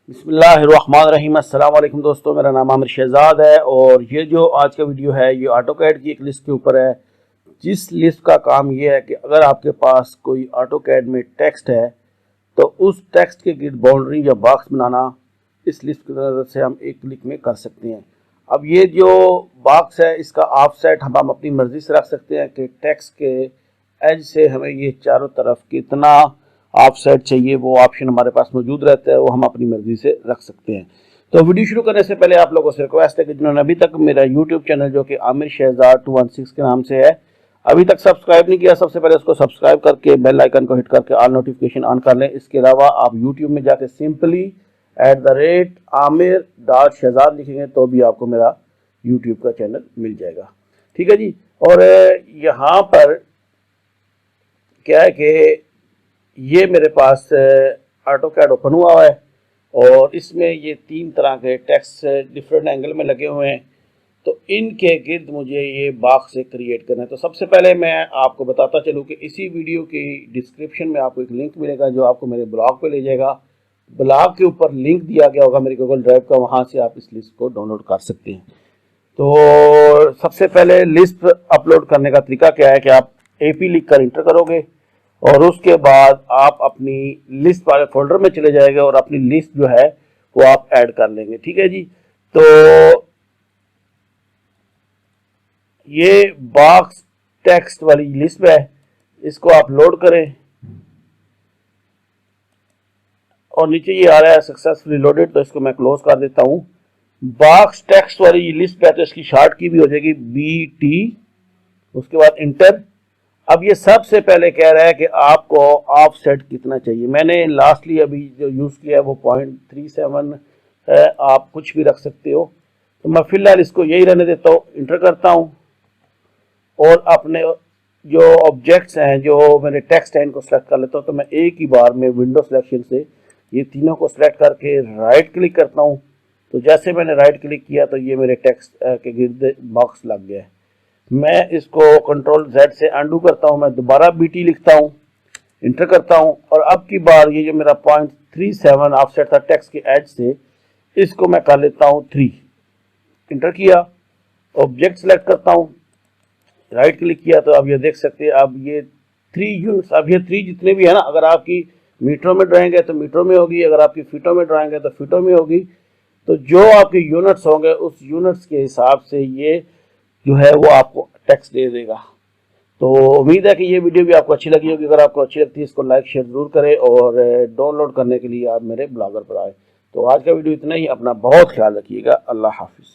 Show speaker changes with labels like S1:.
S1: بسم اللہ الرحمن الرحیم۔ السلام علیکم دوستو، میرا نام عامر شہزاد ہے اور یہ جو آج کا ویڈیو ہے یہ آٹو کیڈ کی ایک لسٹ کے اوپر ہے، جس لسٹ کا کام یہ ہے کہ اگر آپ کے پاس کوئی آٹو کیڈ میں ٹیکسٹ ہے تو اس ٹیکسٹ کے گرد باؤنڈری یا باکس بنانا اس لسٹ کی مدد سے ہم ایک کلک میں کر سکتے ہیں۔ اب یہ جو باکس ہے اس کا آف سیٹ ہم اپنی مرضی سے رکھ سکتے ہیں کہ ٹیکسٹ کے ایج سے ہمیں یہ چاروں طرف کتنا آف سیٹ چاہیے، وہ آپشن ہمارے پاس موجود رہتا ہے، وہ ہم اپنی مرضی سے رکھ سکتے ہیں۔ تو ویڈیو شروع کرنے سے پہلے آپ لوگوں سے ریکویسٹ ہے کہ جنہوں نے ابھی تک میرا یوٹیوب چینل جو کہ عامر شہزاد 216 کے نام سے ہے ابھی تک سبسکرائب نہیں کیا، سب سے پہلے اس کو سبسکرائب کر کے بیل آئیکن کو ہٹ کر کے آل نوٹیفیکیشن آن کر لیں۔ اس کے علاوہ آپ یوٹیوب میں جا کے سمپلی @عامر.شہزاد لکھیں گے تو بھی آپ کو میرا یوٹیوب کا چینل مل جائے گا، ٹھیک ہے جی۔ اور یہاں پر کیا ہے کہ یہ میرے پاس آٹو کیڈ اوپن ہوا ہے اور اس میں یہ 3 طرح کے ٹیکسٹ ڈفرینٹ اینگل میں لگے ہوئے ہیں، تو ان کے گرد مجھے یہ باکس سے کریٹ کرنا ہے۔ تو سب سے پہلے میں آپ کو بتاتا چلوں کہ اسی ویڈیو کی ڈسکرپشن میں آپ کو ایک لنک ملے گا جو آپ کو میرے بلاگ پہ لے جائے گا۔ بلاگ کے اوپر لنک دیا گیا ہوگا میری گوگل ڈرائیو کا، وہاں سے آپ اس لسٹ کو ڈاؤن لوڈ کر سکتے ہیں۔ تو سب سے پہلے لسٹ اپلوڈ کرنے کا طریقہ کیا ہے کہ آپ AP لکھ کر انٹر کرو گے اور اس کے بعد آپ اپنی لسٹ والے فولڈر میں چلے جائے گا اور اپنی لسٹ جو ہے وہ آپ ایڈ کر لیں گے، ٹھیک ہے جی۔ تو یہ باکس ٹیکسٹ والی لسٹ ہے، اس کو آپ لوڈ کریں اور نیچے یہ آ رہا ہے سکسیسفلی لوڈڈ، تو اس کو میں کلوز کر دیتا ہوں۔ باکس ٹیکسٹ والی لسٹ پہ تو اس کی شارٹ کی بھی ہو جائے گی BT، اس کے بعد انٹر۔ اب یہ سب سے پہلے کہہ رہا ہے کہ آپ کو آف سیٹ کتنا چاہیے۔ میں نے لاسٹلی ابھی جو یوز کیا ہے وہ 0.37 ہے، آپ کچھ بھی رکھ سکتے ہو، تو میں فی الحال اس کو یہی رہنے دیتا ہوں، انٹر کرتا ہوں اور اپنے جو آبجیکٹس ہیں جو میرے ٹیکسٹ ہیں ان کو سلیکٹ کر لیتا ہوں۔ تو میں ایک ہی بار میں ونڈو سلیکشن سے یہ تینوں کو سلیکٹ کر کے رائٹ کلک کرتا ہوں، تو جیسے میں نے رائٹ کلک کیا تو یہ میرے ٹیکسٹ کے گرد باکس لگ گیا ہے۔ میں اس کو Ctrl+Z سے انڈو کرتا ہوں، میں دوبارہ BT لکھتا ہوں، انٹر کرتا ہوں اور اب کی بار یہ جو میرا 0.37 آف سیٹ تھا ٹیکسٹ کے ایج سے، اس کو میں کر لیتا ہوں 3، انٹر کیا، آبجیکٹ سلیکٹ کرتا ہوں، رائٹ کلک کیا، تو اب یہ دیکھ سکتے ہیں اب یہ 3 یونٹس، اب یہ 3 جتنے بھی ہیں نا، اگر آپ کی میٹروں میں ڈرائنگ ہے تو میٹروں میں ہوگی، اگر آپ کی فیٹوں میں ڈرائنگ ہے تو فیٹوں میں ہوگی، تو جو آپ کے یونٹس ہوں گے اس یونٹس کے حساب سے یہ جو ہے وہ آپ کو ٹیکسٹ دے دے گا۔ تو امید ہے کہ یہ ویڈیو بھی آپ کو اچھی لگی ہوگی۔ اگر آپ کو اچھی لگتی ہے اس کو لائک شیئر ضرور کریں اور ڈاؤن لوڈ کرنے کے لیے آپ میرے بلاگر پر آئیں۔ تو آج کا ویڈیو اتنا ہی، اپنا بہت خیال رکھیے گا، اللہ حافظ۔